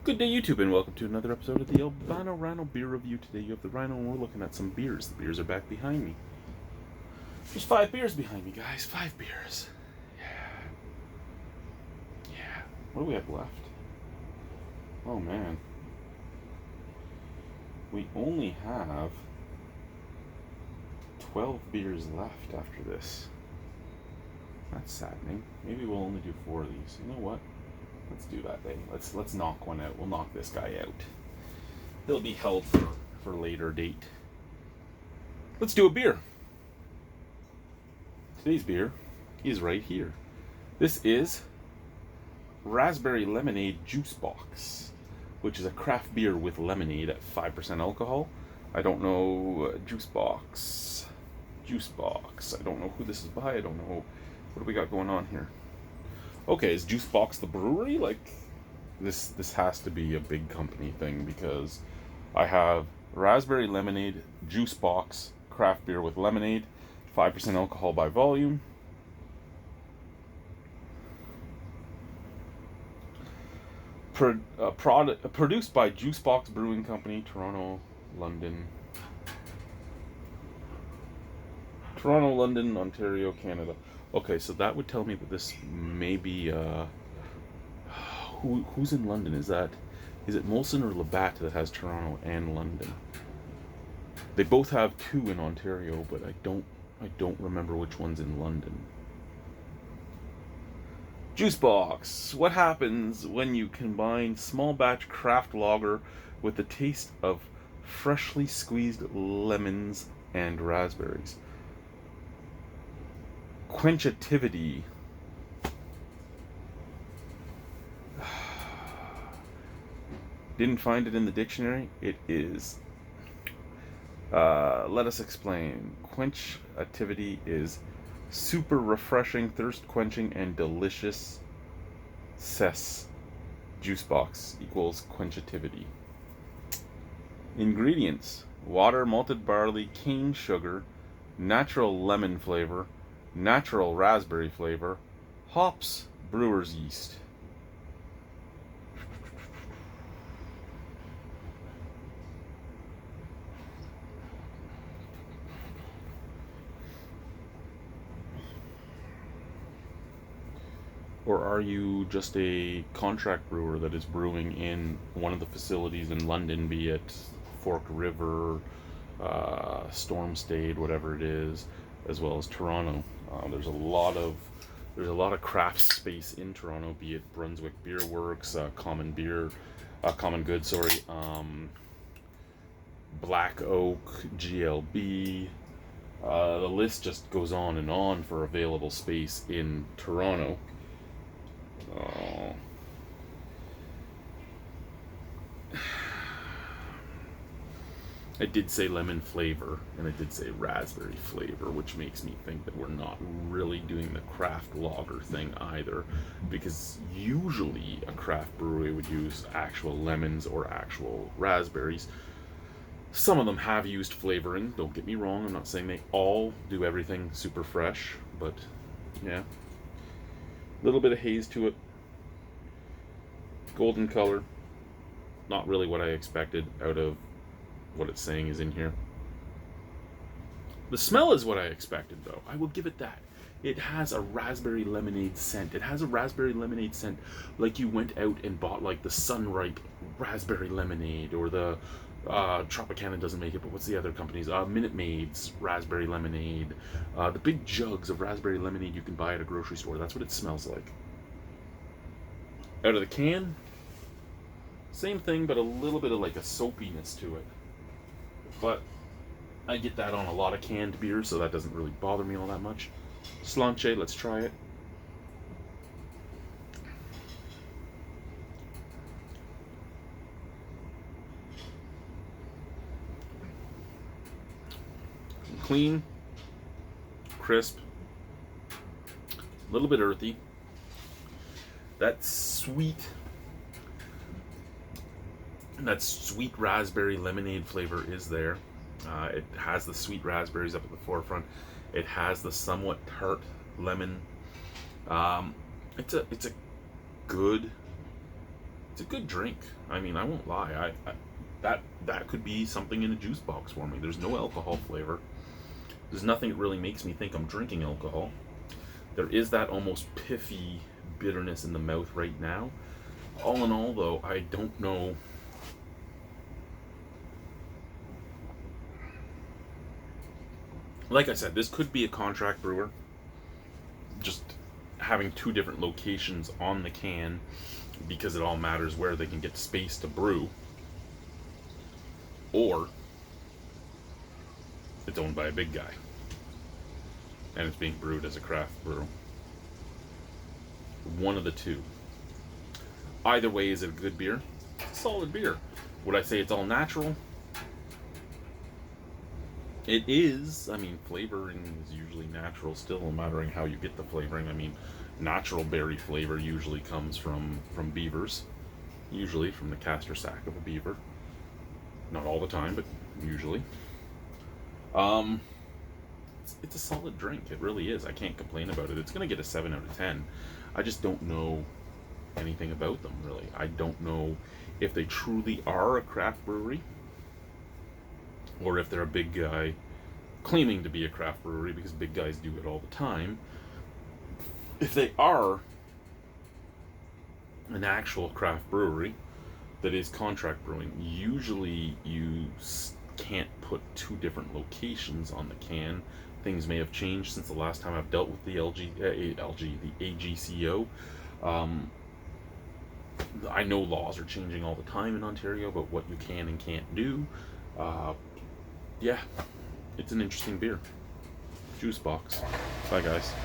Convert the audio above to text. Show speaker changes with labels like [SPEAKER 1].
[SPEAKER 1] Good day, YouTube, and welcome to another episode of the Albino Rhino beer review. Today you have the Rhino, and we're looking at some beers. The beers are back behind me. There's 5 beers behind me, guys. 5 beers. Yeah. What do we have left? Oh, man. We only have 12 beers left after this. That's saddening. Maybe we'll only do 4 of these. You know what? Let's do that thing. Let's knock one out. We'll knock this guy out. He'll be held for later date. Let's do a beer. Today's beer is right here. This is Raspberry Lemonade Juicebox, which is a craft beer with lemonade at 5% alcohol. I don't know Juicebox. I don't know who this is by. I don't know. What do we got going on here? Okay, is Juicebox the brewery? Like, this has to be a big company thing, because I have Raspberry Lemonade Juicebox craft beer with lemonade, 5% alcohol by volume. Produced by Juicebox Brewing Company, Toronto, London, Ontario, Canada. Okay, so that would tell me that this may be, who's in London? Is it Molson or Labatt that has Toronto and London? They both have 2 in Ontario, but I don't remember which one's in London. Juicebox. What happens when you combine small batch craft lager with the taste of freshly squeezed lemons and raspberries? Quenchativity. Didn't find it in the dictionary. It is. Let us explain. Quenchativity is super refreshing, thirst quenching, and delicious. Cess. Juicebox equals quenchativity. Ingredients: water, malted barley, cane sugar, natural lemon flavor, natural raspberry flavor, hops, brewer's yeast. Or are you just a contract brewer that is brewing in one of the facilities in London, be it Fork River, Stormstade, whatever it is, as well as Toronto? There's a lot of craft space in Toronto, be it Brunswick Beer Works, Common Good, Black Oak, GLB. The list just goes on and on for available space in Toronto. I did say lemon flavor, and I did say raspberry flavor, which makes me think that we're not really doing the craft lager thing either, because usually a craft brewery would use actual lemons or actual raspberries. Some of them have used flavoring, don't get me wrong. I'm not saying they all do everything super fresh, but yeah. A little bit of haze to it. Golden color. Not really what I expected out of what it's saying is in here. The smell is what I expected, though. I will give it that. It has a raspberry lemonade scent. It has a raspberry lemonade scent like you went out and bought like the Sunripe raspberry lemonade, or the Tropicana doesn't make it, but what's the other companies? Minute Maid's raspberry lemonade. The big jugs of raspberry lemonade you can buy at a grocery store. That's what it smells like. Out of the can, same thing, but a little bit of like a soapiness to it. But I get that on a lot of canned beers, so that doesn't really bother me all that much. Slanche, let's try it. Clean, crisp, a little bit earthy. That sweet raspberry lemonade flavor is there. It has the sweet raspberries up at the forefront. It has the somewhat tart lemon. It's a good It's a good drink. I mean, I won't lie. That could be something in a juice box for me. There's no alcohol flavor. There's nothing that really makes me think I'm drinking alcohol. There is that almost piffy bitterness in the mouth right now. All in all, though, I don't know. Like I said, this could be a contract brewer. Just having two different locations on the can because it all matters where they can get space to brew. Or it's owned by a big guy and it's being brewed as a craft brew. One of the two. Either way, is it a good beer? It's a solid beer. Would I say it's all natural? It is. I mean, flavoring is usually natural still, no matter how you get the flavoring. I mean, natural berry flavor usually comes from beavers. Usually from the castor sac of a beaver. Not all the time, but usually. It's a solid drink. It really is. I can't complain about it. It's going to get a 7 out of 10. I just don't know anything about them, really. I don't know if they truly are a craft brewery or if they're a big guy claiming to be a craft brewery, because big guys do it all the time. If they are an actual craft brewery that is contract brewing, usually you can't put two different locations on the can. Things may have changed since the last time I've dealt with the the AGCO. I know laws are changing all the time in Ontario about what you can and can't do. Yeah, it's an interesting beer. Juicebox. Bye, guys.